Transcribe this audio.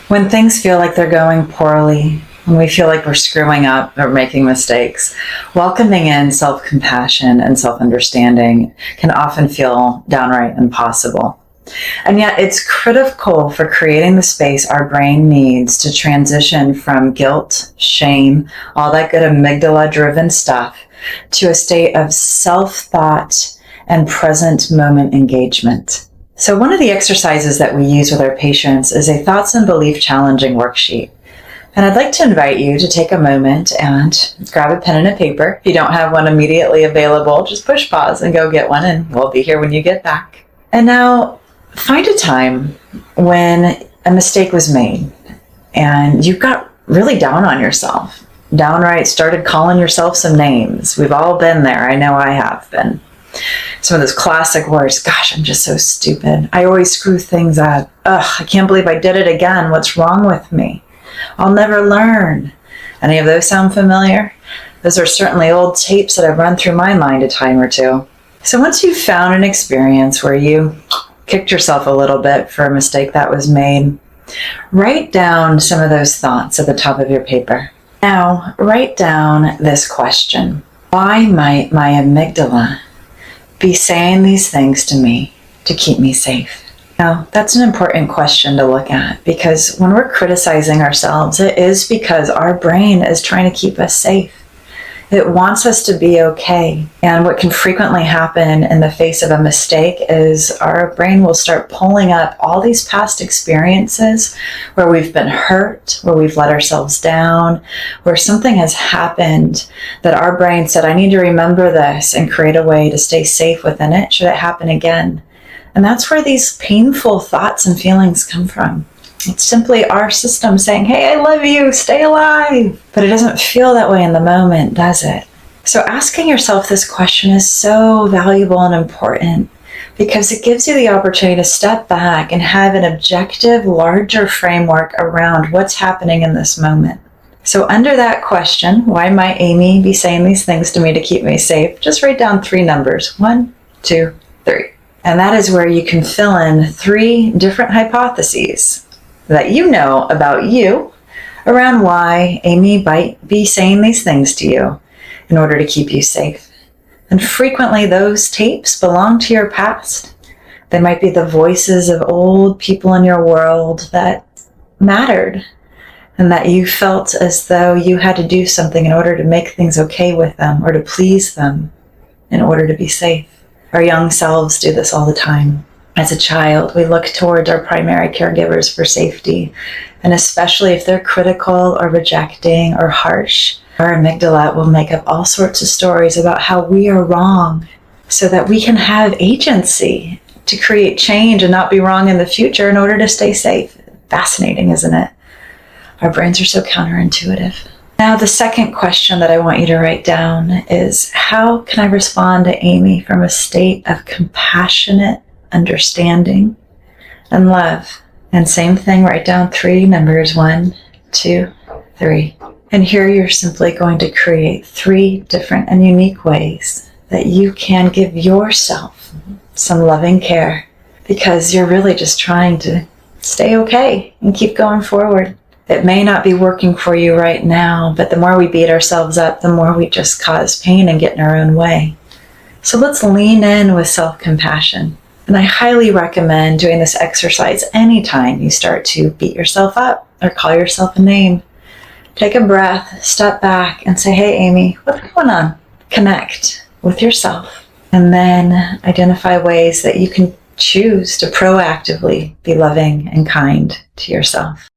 When things feel like they're going poorly, when we feel like we're screwing up or making mistakes, welcoming in self-compassion and self-understanding can often feel downright impossible. And yet it's critical for creating the space our brain needs to transition from guilt, shame, all that good amygdala-driven stuff, to a state of self-thought and present moment engagement. So one of the exercises that we use with our patients is a thoughts and belief challenging worksheet. And I'd like to invite you to take a moment and grab a pen and a paper. If you don't have one immediately available, just push pause and go get one, and we'll be here when you get back. And now find a time when a mistake was made and you got really down on yourself, downright started calling yourself some names. We've all been there. I know I have been. Some of those classic words, gosh, I'm just so stupid. I always screw things up. Ugh, I can't believe I did it again. What's wrong with me? I'll never learn. Any of those sound familiar? Those are certainly old tapes that have run through my mind a time or two. So once you've found an experience where you kicked yourself a little bit for a mistake that was made, write down some of those thoughts at the top of your paper. Now, write down this question. Why might my amygdala be saying these things to me to keep me safe? Now, that's an important question to look at, because when we're criticizing ourselves, it is because our brain is trying to keep us safe. It wants us to be okay. And what can frequently happen in the face of a mistake is our brain will start pulling up all these past experiences where we've been hurt, where we've let ourselves down, where something has happened that our brain said, I need to remember this and create a way to stay safe within it should it happen again. And that's where these painful thoughts and feelings come from. It's simply our system saying, hey, I love you, stay alive. But it doesn't feel that way in the moment, does it? So asking yourself this question is so valuable and important, because it gives you the opportunity to step back and have an objective, larger framework around what's happening in this moment. So under that question, why might Amy be saying these things to me to keep me safe? Just write down 3 numbers, 1, 2, 3. And that is where you can fill in 3 different hypotheses that you know about you around why Amy might be saying these things to you in order to keep you safe. And frequently those tapes belong to your past. They might be the voices of old people in your world that mattered and that you felt as though you had to do something in order to make things okay with them or to please them in order to be safe. Our young selves do this all the time. As a child, we look towards our primary caregivers for safety, and especially if they're critical or rejecting or harsh, our amygdala will make up all sorts of stories about how we are wrong so that we can have agency to create change and not be wrong in the future in order to stay safe. Fascinating, isn't it? Our brains are so counterintuitive. Now, the second question that I want you to write down is, how can I respond to Amy from a state of compassionate understanding and love? And same thing, write down 3 numbers, 1, 2, 3. And here you're simply going to create 3 different and unique ways that you can give yourself some loving care, because you're really just trying to stay okay and keep going forward. It may not be working for you right now, but the more we beat ourselves up, the more we just cause pain and get in our own way. So let's lean in with self-compassion. And I highly recommend doing this exercise anytime you start to beat yourself up or call yourself a name. Take a breath, step back, and say, hey, Amy, what's going on? Connect with yourself. And then identify ways that you can choose to proactively be loving and kind to yourself.